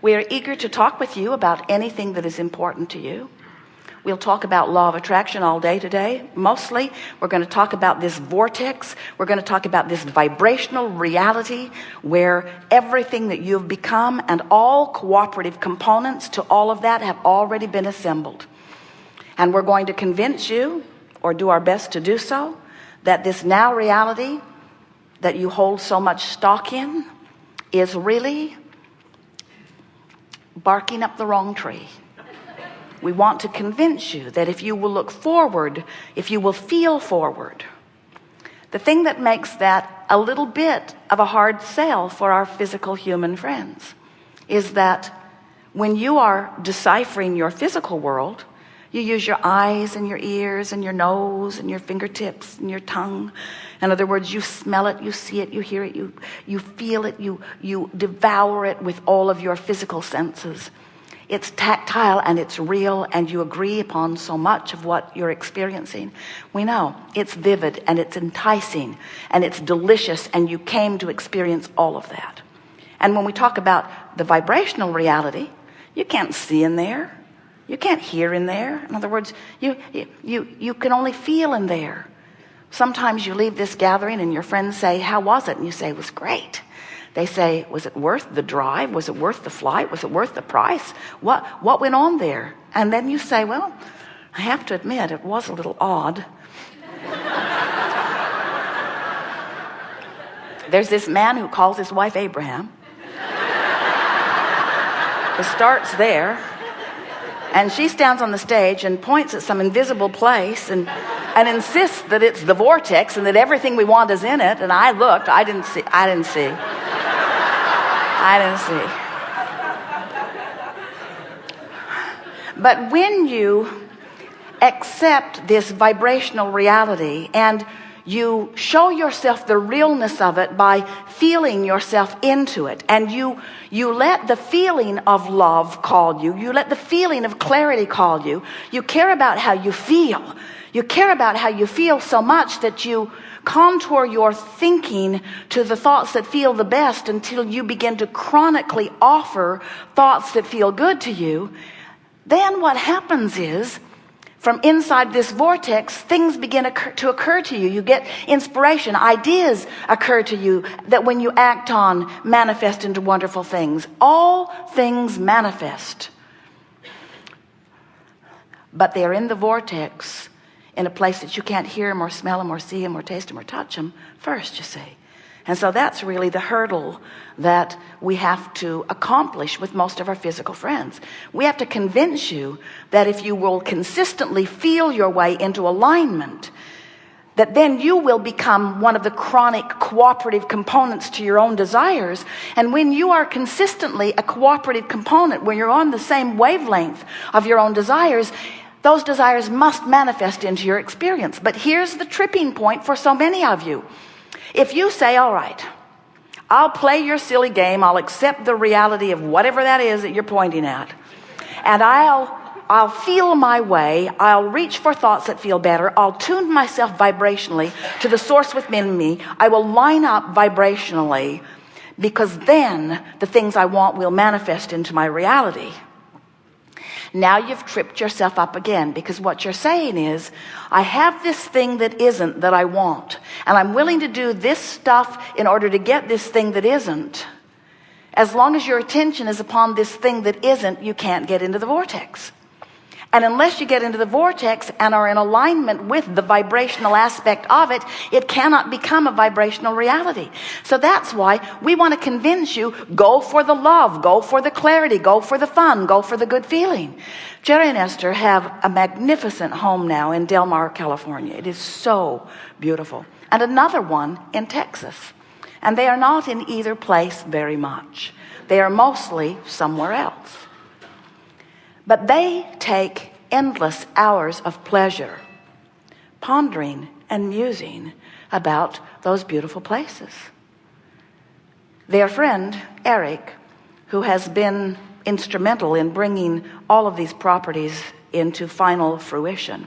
We are eager to talk with you about anything that is important to you. We'll talk about law of attraction all day today. Mostly, we're going to talk about this vortex. We're going to talk about this vibrational reality where everything that you've become and all cooperative components to all of that have already been assembled. And we're going to convince you, or do our best to do so, that this now reality that you hold so much stock in is really barking up the wrong tree. We want to convince you that if you will look forward, if you will feel forward, the thing that makes that a little bit of a hard sell for our physical human friends is that when you are deciphering your physical world, you use your eyes and your ears and your nose and your fingertips and your tongue. In other words, you smell it, you see it, you hear it, you feel it, you devour it with all of your physical senses. It's tactile and it's real, and you agree upon so much of what you're experiencing. We know it's vivid and it's enticing and it's delicious, and you came to experience all of that. And when we talk about the vibrational reality, you can't see in there. You can't hear in there. In other words, you can only feel in there. Sometimes you leave this gathering and your friends say, how was it? And you say, it was great. They say, was it worth the drive? Was it worth the flight? Was it worth the price? What went on there? And then you say, well, I have to admit, it was a little odd. There's this man who calls his wife Abraham. It starts there. And she stands on the stage and points at some invisible place and insists that it's the vortex and that everything we want is in it. And I looked, I didn't see. But when you accept this vibrational reality and you show yourself the realness of it by feeling yourself into it, and you let the feeling of love call you, you let the feeling of clarity call you, you care about how you feel. You care about how you feel so much that you contour your thinking to the thoughts that feel the best until you begin to chronically offer thoughts that feel good to you. Then what happens is, from inside this vortex, things begin to occur to you. You get inspiration. Ideas occur to you that when you act on, manifest into wonderful things. All things manifest. But they're in the vortex in a place that you can't hear them or smell them or see them or taste them or touch them first, you see. And so that's really the hurdle that we have to accomplish with most of our physical friends. We have to convince you that if you will consistently feel your way into alignment, that then you will become one of the chronic cooperative components to your own desires. And when you are consistently a cooperative component, when you're on the same wavelength of your own desires, those desires must manifest into your experience. But here's the tripping point for so many of you. If you say, all right, I'll play your silly game, I'll accept the reality of whatever that is that you're pointing at, and I'll feel my way, I'll reach for thoughts that feel better, I'll tune myself vibrationally to the source within me, I will line up vibrationally, because then the things I want will manifest into my reality. Now you've tripped yourself up again, because what you're saying is, I have this thing that isn't that I want, and I'm willing to do this stuff in order to get this thing that isn't. As long as your attention is upon this thing that isn't, you can't get into the vortex. And unless you get into the vortex and are in alignment with the vibrational aspect of it, it cannot become a vibrational reality. So that's why we want to convince you, go for the love, go for the clarity, go for the fun, go for the good feeling. Jerry and Esther have a magnificent home now in Del Mar, California. It is so beautiful. And another one in Texas. And they are not in either place very much. They are mostly somewhere else. But they take endless hours of pleasure pondering and musing about those beautiful places. Their friend, Eric, who has been instrumental in bringing all of these properties into final fruition,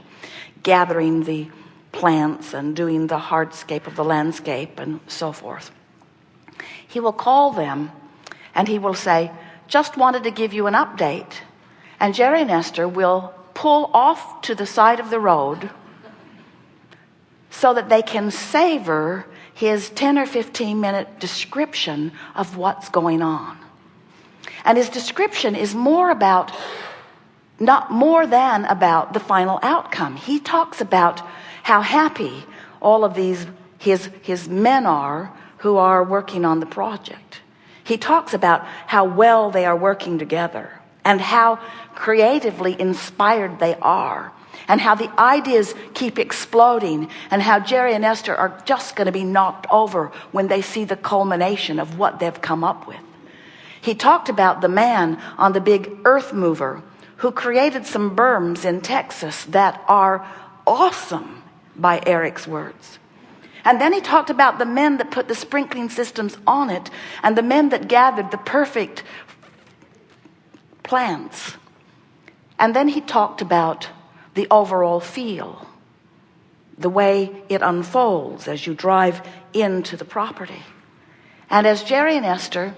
gathering the plants and doing the hardscape of the landscape and so forth. He will call them and he will say, just wanted to give you an update. And Jerry and Esther will pull off to the side of the road so that they can savor his 10 or 15 minute description of what's going on. And his description is not more than about the final outcome. He talks about how happy all of these his men are who are working on the project. He talks about how well they are working together and how creatively inspired they are, and how the ideas keep exploding, and how Jerry and Esther are just going to be knocked over when they see the culmination of what they've come up with. He talked about the man on the big earth mover who created some berms in Texas that are awesome, by Eric's words. And then he talked about the men that put the sprinkling systems on it, and the men that gathered the perfect plants. And then he talked about the overall feel, the way it unfolds as you drive into the property. And as Jerry and Esther,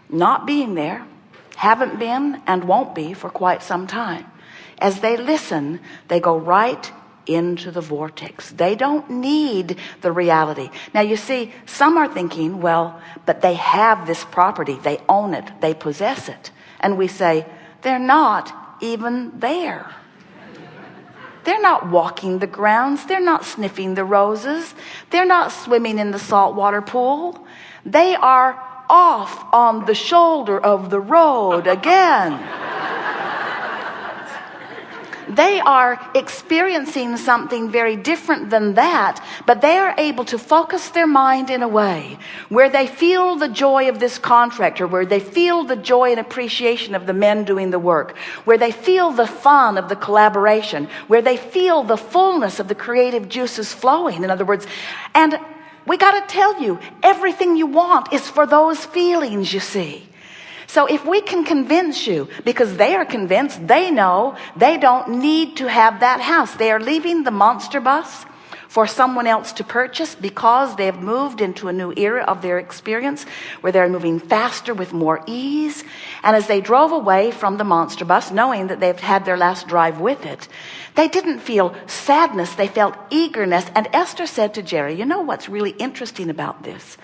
not being there, haven't been and won't be for quite some time, as they listen, they go right into the vortex. They don't need the reality. Now you see, some are thinking, well, but they have this property, they own it, they possess it. And we say, they're not even there. They're not walking the grounds. They're not sniffing the roses. They're not swimming in the saltwater pool. They are off on the shoulder of the road again. They are experiencing something very different than that, but they are able to focus their mind in a way where they feel the joy of this contractor, where they feel the joy and appreciation of the men doing the work, where they feel the fun of the collaboration, where they feel the fullness of the creative juices flowing, in other words. And we got to tell you, everything you want is for those feelings, you see. So if we can convince you, because they are convinced, they know they don't need to have that house. They are leaving the monster bus for someone else to purchase because they have moved into a new era of their experience where they're moving faster with more ease. And as they drove away from the monster bus, knowing that they've had their last drive with it, they didn't feel sadness, they felt eagerness. And Esther said to Jerry, you know what's really interesting about this?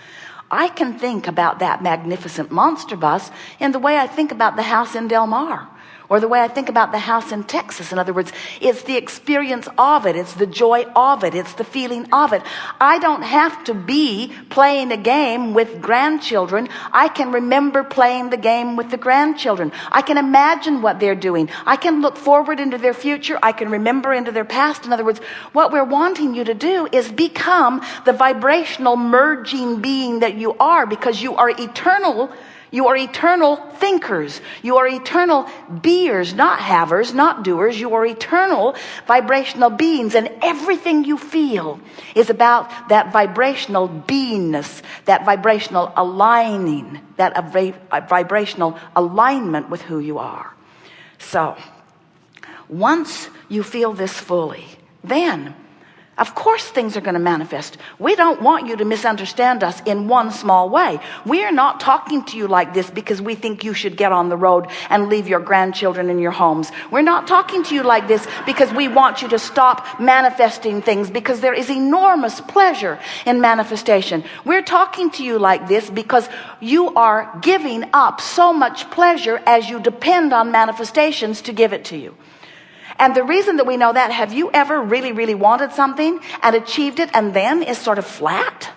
I can think about that magnificent monster bus in the way I think about the house in Del Mar, or the way I think about the house in Texas. In other words, it's the experience of it. It's the joy of it. It's the feeling of it. I don't have to be playing a game with grandchildren. I can remember playing the game with the grandchildren. I can imagine what they're doing. I can look forward into their future. I can remember into their past. In other words, what we're wanting you to do is become the vibrational merging being that you are, because you are eternal. You are eternal thinkers. You are eternal beers, not havers, not doers. You are eternal vibrational beings, and everything you feel is about that vibrational beingness, that vibrational aligning, that vibrational alignment with who you are. So once you feel this fully, then of course things are going to manifest. We don't want you to misunderstand us in one small way. We are not talking to you like this because we think you should get on the road and leave your grandchildren in your homes. We're not talking to you like this because we want you to stop manifesting things, because there is enormous pleasure in manifestation. We're talking to you like this because you are giving up so much pleasure as you depend on manifestations to give it to you. And the reason that we know that, have you ever really, really wanted something and achieved it and then is sort of flat?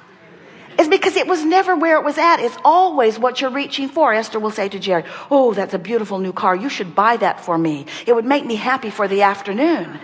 It's because it was never where it was at. It's always what you're reaching for. Esther will say to Jerry, oh, that's a beautiful new car. You should buy that for me. It would make me happy for the afternoon.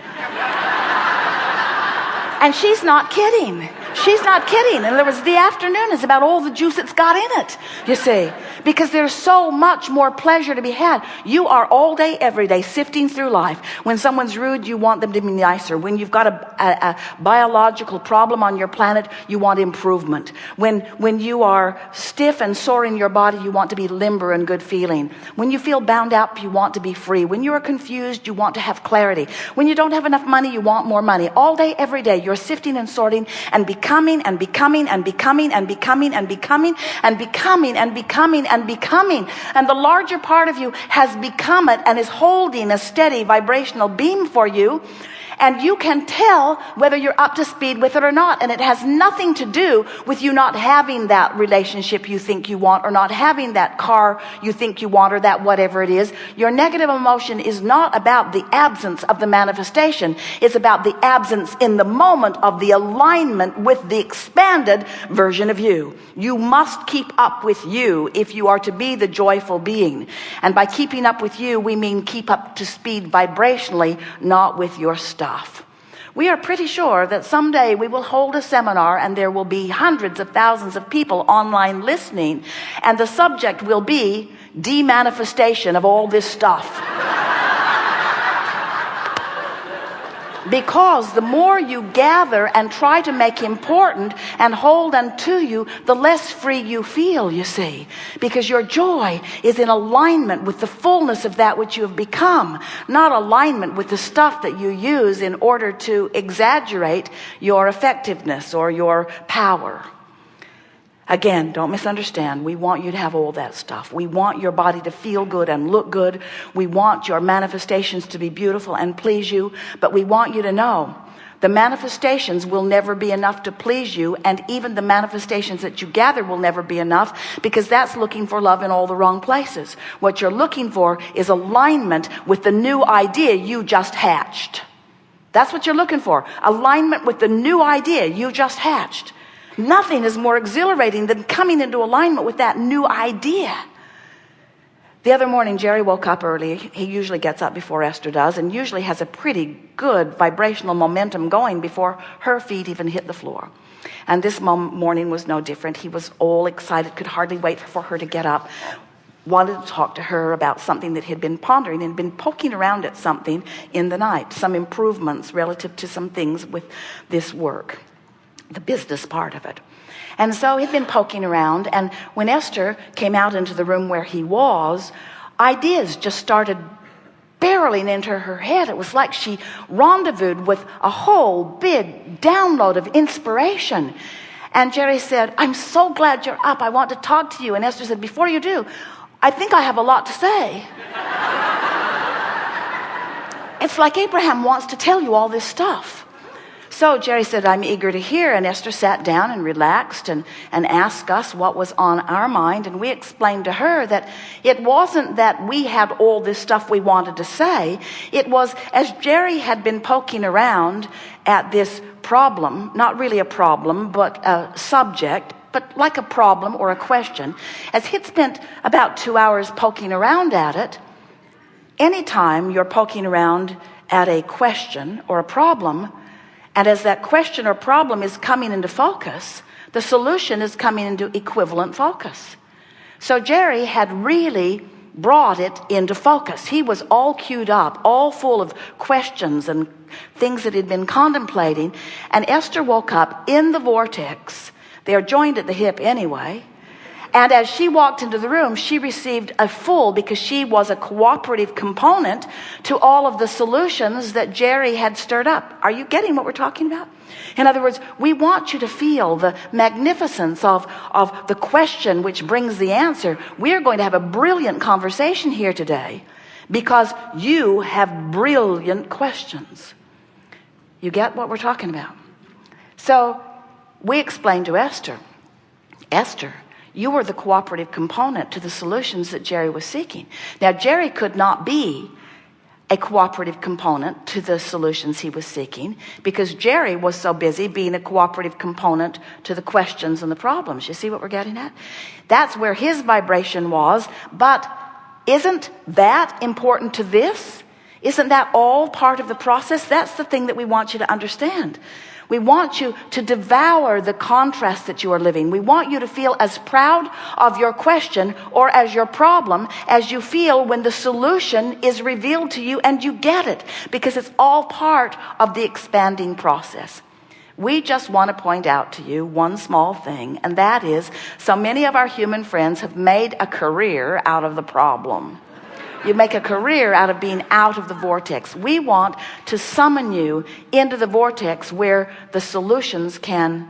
And she's not kidding. She's not kidding. In other words, the afternoon is about all the juice it's got in it, you see, because there's so much more pleasure to be had. You are all day, every day, sifting through life. When someone's rude, you want them to be nicer. When you've got a biological problem on your planet, you want improvement. When you are stiff and sore in your body, you want to be limber and good feeling. When you feel bound up, you want to be free. When you are confused, you want to have clarity. When you don't have enough money, you want more money. All day, every day, you're sifting and sorting, and because becoming and becoming and becoming and becoming and becoming and becoming and becoming and becoming. And the larger part of you has become it and is holding a steady vibrational beam for you. And you can tell whether you're up to speed with it or not. And it has nothing to do with you not having that relationship you think you want, or not having that car you think you want, or that whatever it is. Your negative emotion is not about the absence of the manifestation. It's about the absence in the moment of the alignment with the expanded version of you. You must keep up with you if you are to be the joyful being. And by keeping up with you, we mean keep up to speed vibrationally, not with your stuff. We are pretty sure that someday we will hold a seminar and there will be hundreds of thousands of people online listening, and the subject will be demanifestation of all this stuff. Because the more you gather and try to make important and hold unto you, the less free you feel, you see. Because your joy is in alignment with the fullness of that which you have become, not alignment with the stuff that you use in order to exaggerate your effectiveness or your power. Again, don't misunderstand. We want you to have all that stuff. We want your body to feel good and look good. We want your manifestations to be beautiful and please you. But we want you to know the manifestations will never be enough to please you. And even the manifestations that you gather will never be enough, because that's looking for love in all the wrong places. What you're looking for is alignment with the new idea you just hatched. That's what you're looking for. Alignment with the new idea you just hatched. Nothing is more exhilarating than coming into alignment with that new idea. The other morning, Jerry woke up early. He usually gets up before Esther does, and usually has a pretty good vibrational momentum going before her feet even hit the floor. And this morning was no different. He was all excited, could hardly wait for her to get up, wanted to talk to her about something that he'd been pondering and been poking around at something in the night, some improvements relative to some things with this work, the business part of it. And so he'd been poking around, and when Esther came out into the room where he was, ideas just started barreling into her head. It was like she rendezvoused with a whole big download of inspiration. And Jerry said, "I'm so glad you're up. I want to talk to you." And Esther said, "Before you do, I think I have a lot to say." It's like Abraham wants to tell you all this stuff. So Jerry said, "I'm eager to hear." And Esther sat down and relaxed and asked us what was on our mind. And we explained to her that it wasn't that we had all this stuff we wanted to say. It was, as Jerry had been poking around at this problem, not really a problem, but a subject, but like a problem or a question, as he'd spent about 2 hours poking around at it. Anytime you're poking around at a question or a problem, and as that question or problem is coming into focus, the solution is coming into equivalent focus. So Jerry had really brought it into focus. He was all queued up, all full of questions and things that he'd been contemplating. And Esther woke up in the vortex. They are joined at the hip anyway. And as she walked into the room, she received a full, because she was a cooperative component to all of the solutions that Jerry had stirred up. Are you getting what we're talking about? In other words, we want you to feel the magnificence of the question which brings the answer. We are going to have a brilliant conversation here today because you have brilliant questions. You get what we're talking about? So we explained to Esther, Esther, you were the cooperative component to the solutions that Jerry was seeking. Now, Jerry could not be a cooperative component to the solutions he was seeking because Jerry was so busy being a cooperative component to the questions and the problems. You see what we're getting at? That's where his vibration was. But isn't that important to this? Isn't that all part of the process? That's the thing that we want you to understand. We want you to devour the contrast that you are living. We want you to feel as proud of your question or as your problem as you feel when the solution is revealed to you and you get it, because it's all part of the expanding process. We just want to point out to you one small thing, and that is so many of our human friends have made a career out of the problem. You make a career out of being out of the vortex. We want to summon you into the vortex where the solutions can